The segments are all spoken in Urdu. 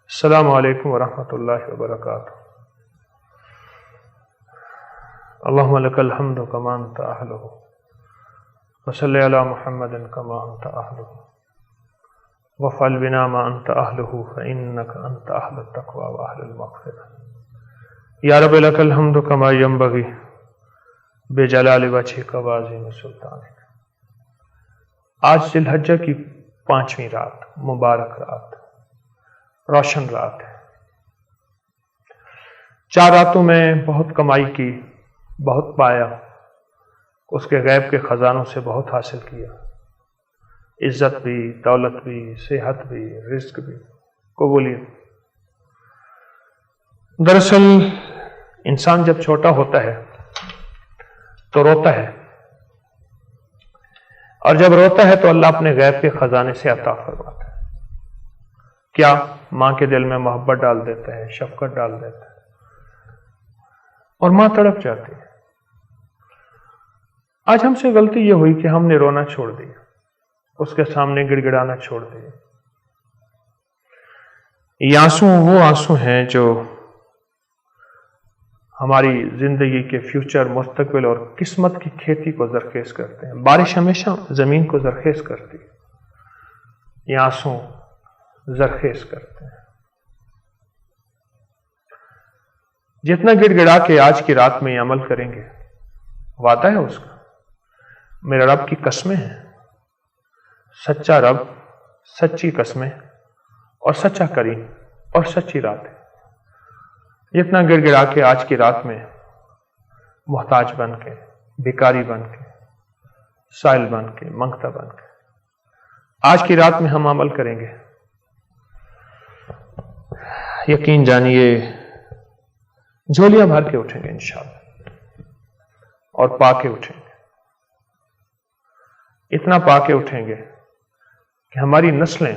السلام علیکم ورحمۃ اللہ وبرکاتہ۔ اللہم لک الحمد کما انت اہلہ وصلی علی محمد کما انت اہلہ وافعل بنا ما انت اہلہ فانک انت اہل التقوی واہل المغفرہ۔ یا رب لک الحمد کما ینبغی بجلال وجہک وعظیم سلطانک۔ آج ذی الحجہ کی 5ویں رات، مبارک رات، روشن رات ہے۔ 4 راتوں میں بہت کمائی کی، بہت پایا، اس کے غیب کے خزانوں سے بہت حاصل کیا، عزت بھی، دولت بھی، صحت بھی، رزق بھی، قبولیت۔ دراصل انسان جب چھوٹا ہوتا ہے تو روتا ہے، اور جب روتا ہے تو اللہ اپنے غیب کے خزانے سے عطا فرماتا ہے۔ کیا؟ ماں کے دل میں محبت ڈال دیتا ہے، شفقت ڈال دیتا ہے، اور ماں تڑپ جاتی ہے۔ آج ہم سے غلطی یہ ہوئی کہ ہم نے رونا چھوڑ دیا، اس کے سامنے گڑ گڑانا چھوڑ دیا۔ یہ آنسو وہ آنسو ہیں جو ہماری زندگی کے فیوچر، مستقبل اور قسمت کی کھیتی کو زرخیز کرتے ہیں۔ بارش ہمیشہ زمین کو زرخیز کرتی ہے، یہ آنسو زرخیز کرتے ہیں۔ جتنا گڑ گڑا کے آج کی رات میں یہ عمل کریں گے، وعدہ ہے اس کا، میرے رب کی قسمیں ہیں، سچا رب، سچی قسمیں اور سچا کریم اور سچی رات ہے۔ جتنا گڑ گڑا کے آج کی رات میں محتاج بن کے، بھکاری بن کے، سائل بن کے، منگتا بن کے آج کی رات میں ہم عمل کریں گے، یقین جانیے جھولیاں بھر کے اٹھیں گے انشاءاللہ، اور پا کے اٹھیں گے۔ اتنا پا کے اٹھیں گے کہ ہماری نسلیں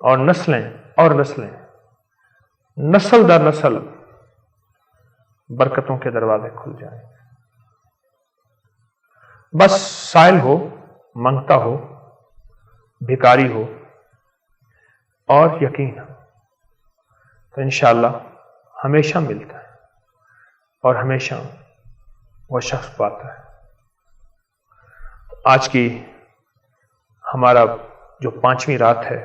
اور نسلیں اور نسلیں، نسل در نسل برکتوں کے دروازے کھل جائیں۔ بس سائل ہو، منگتا ہو، بھکاری ہو اور یقین ہو تو انشاءاللہ ہمیشہ ملتا ہے، اور ہمیشہ وہ شخص پاتا ہے۔ آج کی ہمارا جو 5ویں رات ہے،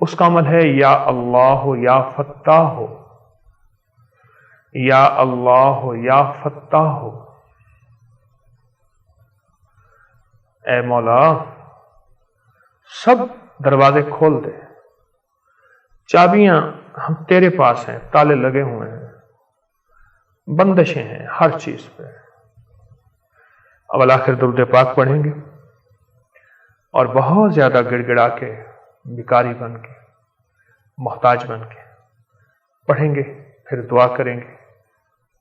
اس کا عمل ہے یا اللہ یا فتاح ہو، یا اللہ یا فتاح ہو۔ اے مولا، سب دروازے کھول دے، چابیاں ہم تیرے پاس ہیں، تالے لگے ہوئے ہیں، بندشیں ہیں ہر چیز پہ۔ اول آخر درود پاک پڑھیں گے، اور بہت زیادہ گڑ گڑا کے، بھکاری بن کے، محتاج بن کے پڑھیں گے، پھر دعا کریں گے،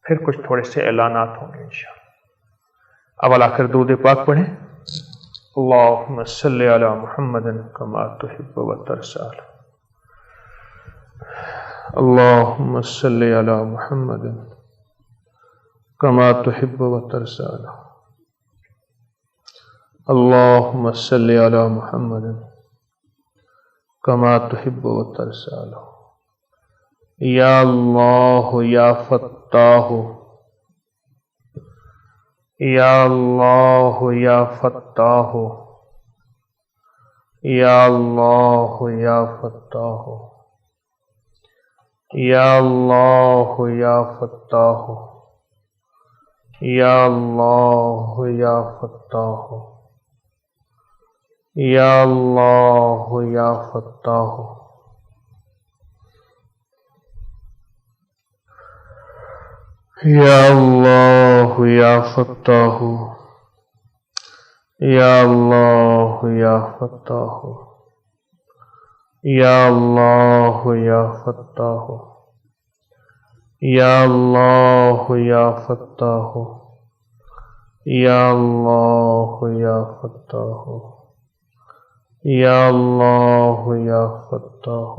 پھر کچھ تھوڑے سے اعلانات ہوں گے انشاءاللہ۔ اول آخر درود پاک پڑھیں۔ اللہم صلی علی محمد کما تحب و ترضی۔ اللہم صلی علی محمد کما تحب و ترضی۔ اللہم صلی علی محمد کما تحب و ترضی۔ یا اللہ یا فتاح، یا اللہ یا فتاح، یا اللہ یا فتاح، یا اللہ یا فتاح، یا اللہ یا فتاح، یا اللہ یا فتاح، یا اللہ یا فتاح، یا اللہ یا فتاح، یا اللہ یا فتاح، یا اللہ یا فتاح، یا اللہ یا فتاح، یا اللہ یا فتاح،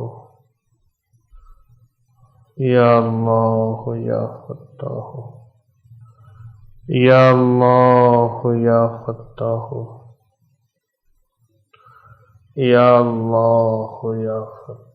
یا اللہ یا فتاح، یا اللہ یا فتاح، یا اللہ یا فتاح۔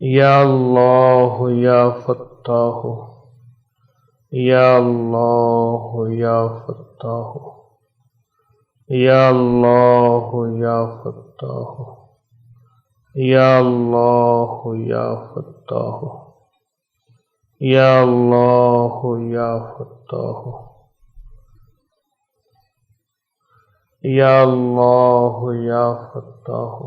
یا اللہ یا فتاح، یا اللہ یا فتاح، یا اللہ یا فتاح، یا اللہ یا فتاح، یا اللہ یا فتاح، یا اللہ یا فتاح،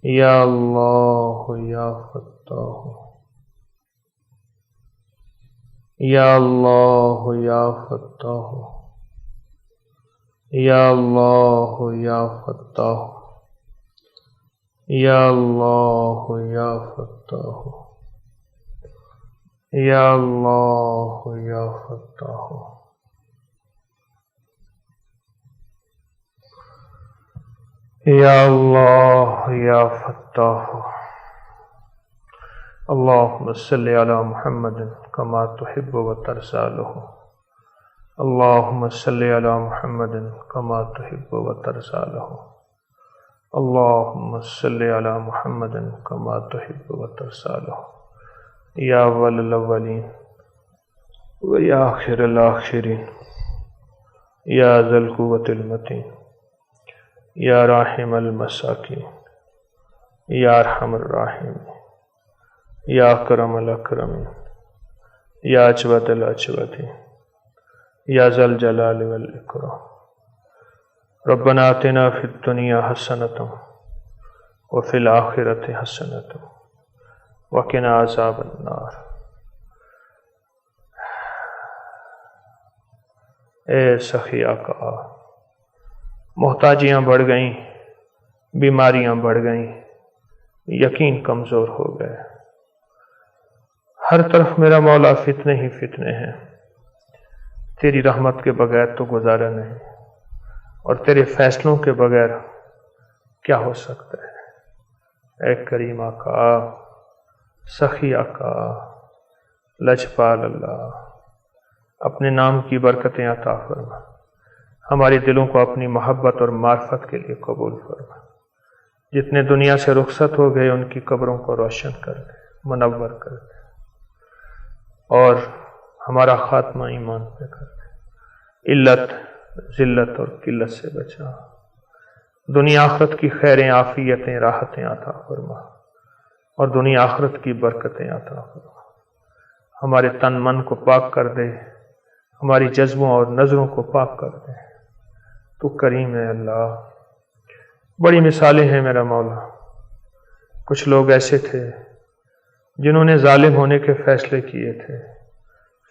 یا اللہ یا فتاح، یا اللہ یا فتاح، یا اللہ یا فتاح، یا اللہ یا فتاح، یا اللہ یا فتاح، یا اللہ یا فتاح۔ اللہم صلی علی محمد کما تحب و ترضی له، اللہم صلی علی محمد کما تحب و ترضی له، اللہم صلی علی محمد کما تحب و ترضی له، یا اول الاولین و یا آخر الاخرین، یا ذی القوة المتین، یا راحم المساکین، یا ارحم الراحمین، یا اکرم الاکرمین، یا اجود الاجودین، یا ذا الجلال والاکرام۔ ربنا آتنا فی الدنیا حسنۃ وفی الآخرۃ حسنۃ وقنا عذاب النار۔ اے سخی آقا، محتاجیاں بڑھ گئیں، بیماریاں بڑھ گئیں، یقین کمزور ہو گئے، ہر طرف میرا مولا فتنے ہی فتنے ہیں، تیری رحمت کے بغیر تو گزارا نہیں، اور تیرے فیصلوں کے بغیر کیا ہو سکتا ہے۔ اے کریم آقا، سخی آقا، لجپال اللہ، اپنے نام کی برکتیں عطا فرما، ہمارے دلوں کو اپنی محبت اور معرفت کے لیے قبول فرما، جتنے دنیا سے رخصت ہو گئے ان کی قبروں کو روشن کر دے، منور کر دے، اور ہمارا خاتمہ ایمان پہ کر دے، علت ذلت اور قلت سے بچا، دنیا آخرت کی خیریں عافیتیں راحتیں عطا فرما، اور دنیا آخرت کی برکتیں عطا فرما، ہمارے تن من کو پاک کر دے، ہماری جذبوں اور نظروں کو پاک کر دے۔ تو کریم ہے اللہ، بڑی مثالیں ہیں میرا مولا۔ کچھ لوگ ایسے تھے جنہوں نے ظالم ہونے کے فیصلے کیے تھے،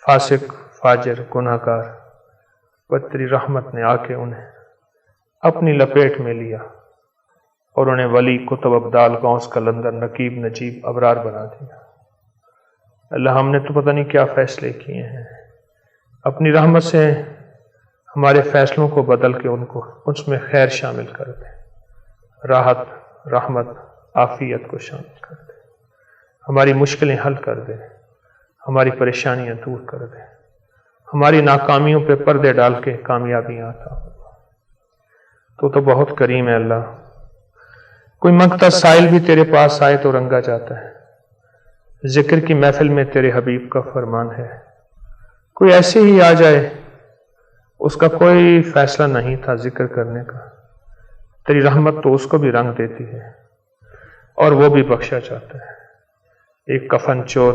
فاسق فاجر گناہگار، پر تیری رحمت نے آ کے انہیں اپنی لپیٹ میں لیا اور انہیں ولی کتب ابدال غوث قلندر نقیب نجیب ابرار بنا دیا۔ اللہ، ہم نے تو پتہ نہیں کیا فیصلے کیے ہیں، اپنی رحمت سے ہمارے فیصلوں کو بدل کے ان کو اس میں خیر شامل کر دے، راحت رحمت عافیت کو شامل کر دے، ہماری مشکلیں حل کر دے، ہماری پریشانیاں دور کر دے، ہماری ناکامیوں پہ پردے ڈال کے کامیابیاں عطا فرما۔ تو بہت کریم ہے اللہ، کوئی منگتا سائل بھی تیرے پاس آئے تو رنگا جاتا ہے، ذکر کی محفل میں تیرے حبیب کا فرمان ہے، کوئی ایسے ہی آ جائے اس کا کوئی فیصلہ نہیں تھا ذکر کرنے کا، تیری رحمت تو اس کو بھی رنگ دیتی ہے اور وہ بھی بخشا جاتا ہے۔ ایک کفن چور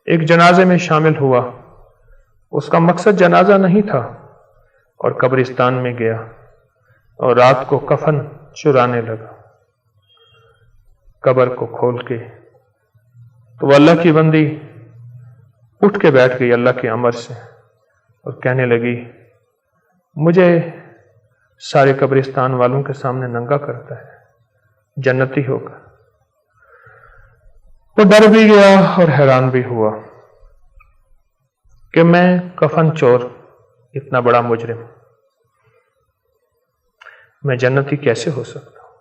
ایک جنازے میں شامل ہوا، اس کا مقصد جنازہ نہیں تھا، اور قبرستان میں گیا اور رات کو کفن چرانے لگا۔ قبر کو کھول کے تو وہ اللہ کی بندی اٹھ کے بیٹھ گئی اللہ کے امر سے، اور کہنے لگی مجھے سارے قبرستان والوں کے سامنے ننگا کرتا ہے، جنتی ہوگا۔ وہ ڈر بھی گیا اور حیران بھی ہوا کہ میں کفن چور، اتنا بڑا مجرم، میں جنتی کیسے ہو سکتا ہوں؟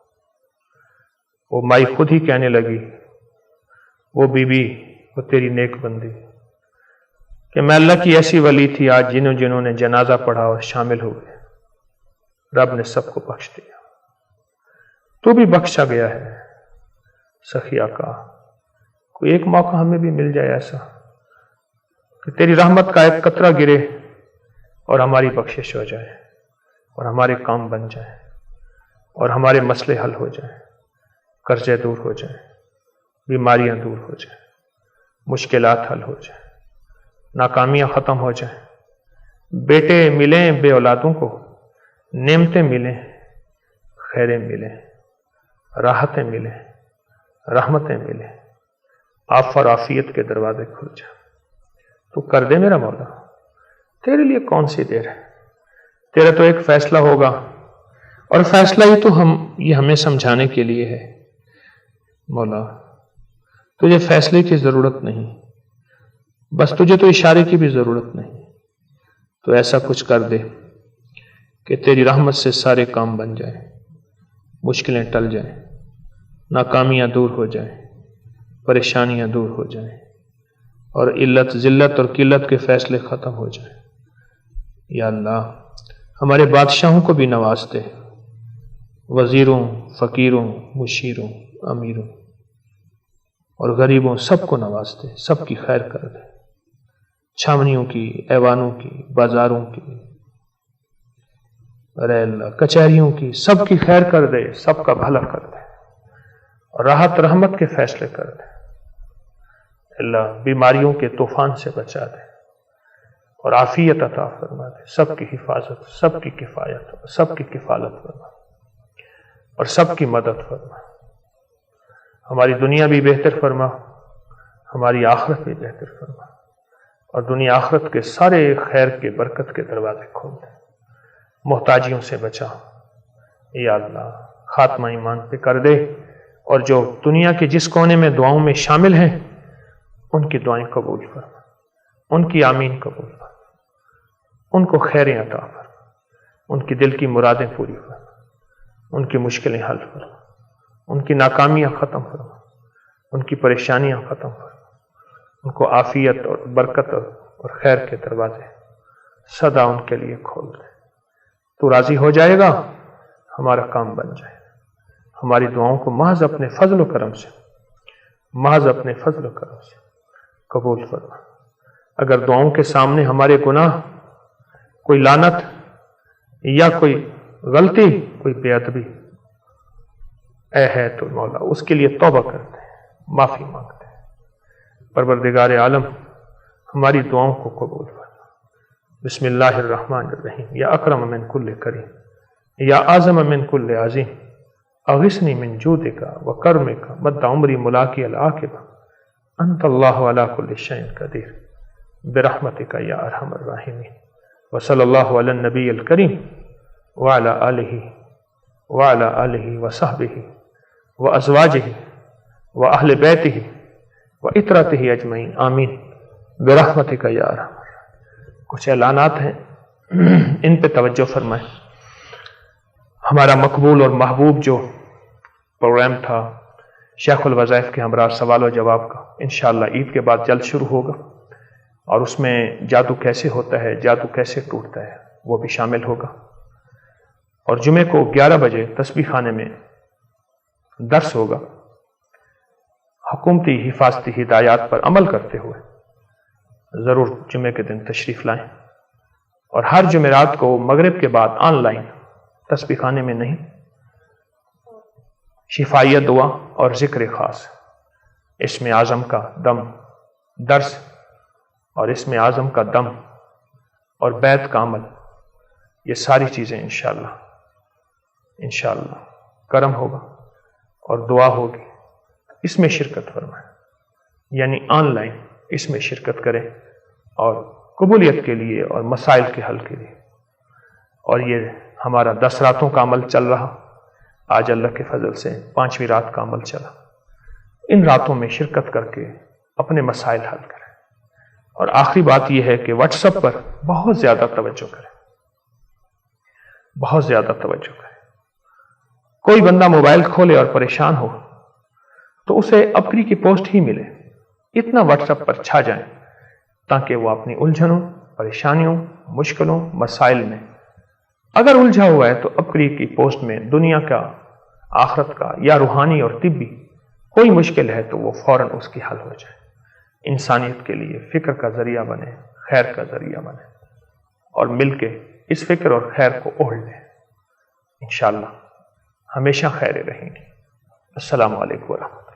وہ مائی خود ہی کہنے لگی، وہ بی بی، وہ تیری نیک بندی، کہ میں اللہ کی ایسی ولی تھی آج جنہوں نے جنازہ پڑھا اور شامل ہوئے، رب نے سب کو بخش دیا، تو بھی بخشا گیا ہے، سخی آقا، کوئی ایک موقع ہمیں بھی مل جائے ایسا کہ تیری رحمت کا ایک قطرہ گرے اور ہماری بخشش ہو جائے اور ہمارے کام بن جائیں اور ہمارے مسئلے حل ہو جائیں، قرضے دور ہو جائیں، بیماریاں دور ہو جائیں، مشکلات حل ہو جائیں، ناکامیاں ختم ہو جائیں، بیٹے ملیں بے اولادوں کو، نعمتیں ملیں، خیریں ملیں، راحتیں ملیں، رحمتیں ملیں، عفو اور عافیت کے دروازے کھل جائیں۔ تو کر دے میرا مولا، تیرے لیے کون سی دیر ہے، تیرا تو ایک فیصلہ ہوگا، اور فیصلہ ہی تو یہ ہمیں سمجھانے کے لیے ہے۔ مولا تجھے فیصلے کی ضرورت نہیں، بس تجھے تو اشارے کی بھی ضرورت نہیں، تو ایسا کچھ کر دے کہ تیری رحمت سے سارے کام بن جائیں، مشکلیں ٹل جائیں، ناکامیاں دور ہو جائیں، پریشانیاں دور ہو جائیں، اور علت ذلت اور قلت کے فیصلے ختم ہو جائیں۔ یا اللہ ہمارے بادشاہوں کو بھی نواز دے، وزیروں، فقیروں، مشیروں، امیروں اور غریبوں سب کو نواز دے، سب کی خیر کر دے، چھاونیوں کی، ایوانوں کی، بازاروں کی، ارے اللہ کچہریوں کی، سب کی خیر کر دے، سب کا بھلا کر دے، اور راحت رحمت کے فیصلے کر دے۔ اللہ بیماریوں کے طوفان سے بچا دے اور عافیت عطا فرما دے، سب کی حفاظت، سب کی کفایت، سب کی کفالت فرما اور سب کی مدد فرما۔ ہماری دنیا بھی بہتر فرما، ہماری آخرت بھی بہتر فرما، اور دنیا آخرت کے سارے خیر کے برکت کے دروازے کھول دے، محتاجیوں سے بچا۔ یا اللہ خاتمہ ایمان پہ کر دے، اور جو دنیا کے جس کونے میں دعاؤں میں شامل ہیں ان کی دعائیں قبول فرما، ان کی آمین قبول فرما، ان کو خیریں عطا فرما، ان کی دل کی مرادیں پوری فرما، ان کی مشکلیں حل فرما، ان کی ناکامیاں ختم فرما، ان کی پریشانیاں ختم فرما، ان کو عافیت اور برکت اور خیر کے دروازے سدا ان کے لیے کھول دے۔ تو راضی ہو جائے گا، ہمارا کام بن جائے، ہماری دعاؤں کو محض اپنے فضل و کرم سے، محض اپنے فضل و کرم سے قبول فرما۔ اگر دعاؤں کے سامنے ہمارے گناہ، کوئی لعنت یا کوئی غلطی، کوئی بے ادبی ہے تو مولا اس کے لیے توبہ کرتے ہیں، معافی مانگتے ہیں۔ پروردگار عالم ہماری دعاؤں کو قبول فرما۔ بسم اللہ الرحمن الرحیم۔ یا اکرم من کل کریم، یا اعظم من کل عظیم، اغثنی من جودک و کرمک مد عمری ملاقی العاقبہ، انت اللہ علی کل شیء قدیر، برحمتک یا ارحم الراحمین۔ وصلی اللہ علی النبی الکریم وعلی آلہ وصحبہ وازواجہ واہل بیتہ وعترتہ اجمعین، آمین، برحمتک یا ارحم۔ کچھ اعلانات ہیں، ان پہ توجہ فرمائیں۔ ہمارا مقبول اور محبوب جو پروگرام تھا شیخ الوظائف کے ہمراہ سوال و جواب کا، انشاءاللہ عید کے بعد جلد شروع ہوگا، اور اس میں جادو کیسے ہوتا ہے، جادو کیسے ٹوٹتا ہے، وہ بھی شامل ہوگا۔ اور جمعے کو 11 بجے تسبیح خانے میں درس ہوگا، حکومتی حفاظتی ہدایات پر عمل کرتے ہوئے ضرور جمعے کے دن تشریف لائیں، اور ہر جمعرات کو مغرب کے بعد آن لائن تسبیح خانے میں نہیں، شفائیہ دعا اور ذکر خاص، اسم اعظم کا دم درس، اور اسم اعظم کا دم اور بیت کا عمل، یہ ساری چیزیں انشاءاللہ کرم ہوگا اور دعا ہوگی، اس میں شرکت فرمائیں، یعنی آن لائن اس میں شرکت کریں، اور قبولیت کے لیے اور مسائل کے حل کے لیے۔ اور یہ ہمارا 10 راتوں کا عمل چل رہا، آج اللہ کے فضل سے 5ویں رات کا عمل چلا۔ ان راتوں میں شرکت کر کے اپنے مسائل حل کریں، اور آخری بات یہ ہے کہ واٹس ایپ پر بہت زیادہ توجہ کریں، بہت زیادہ توجہ کریں۔ کوئی بندہ موبائل کھولے اور پریشان ہو تو اسے اپنی کی پوسٹ ہی ملے، اتنا واٹس ایپ پر چھا جائیں تاکہ وہ اپنی الجھنوں، پریشانیوں، مشکلوں، مسائل میں اگر الجھا ہوا ہے تو اپنی کی پوسٹ میں دنیا کا، آخرت کا یا روحانی اور طبی کوئی مشکل ہے تو وہ فوراً اس کی حل ہو جائے، انسانیت کے لیے فکر کا ذریعہ بنے، خیر کا ذریعہ بنے، اور مل کے اس فکر اور خیر کو اوڑھ لیں۔ انشاءاللہ ہمیشہ خیریں رہیں گی۔ السلام علیکم ورحمۃ اللہ۔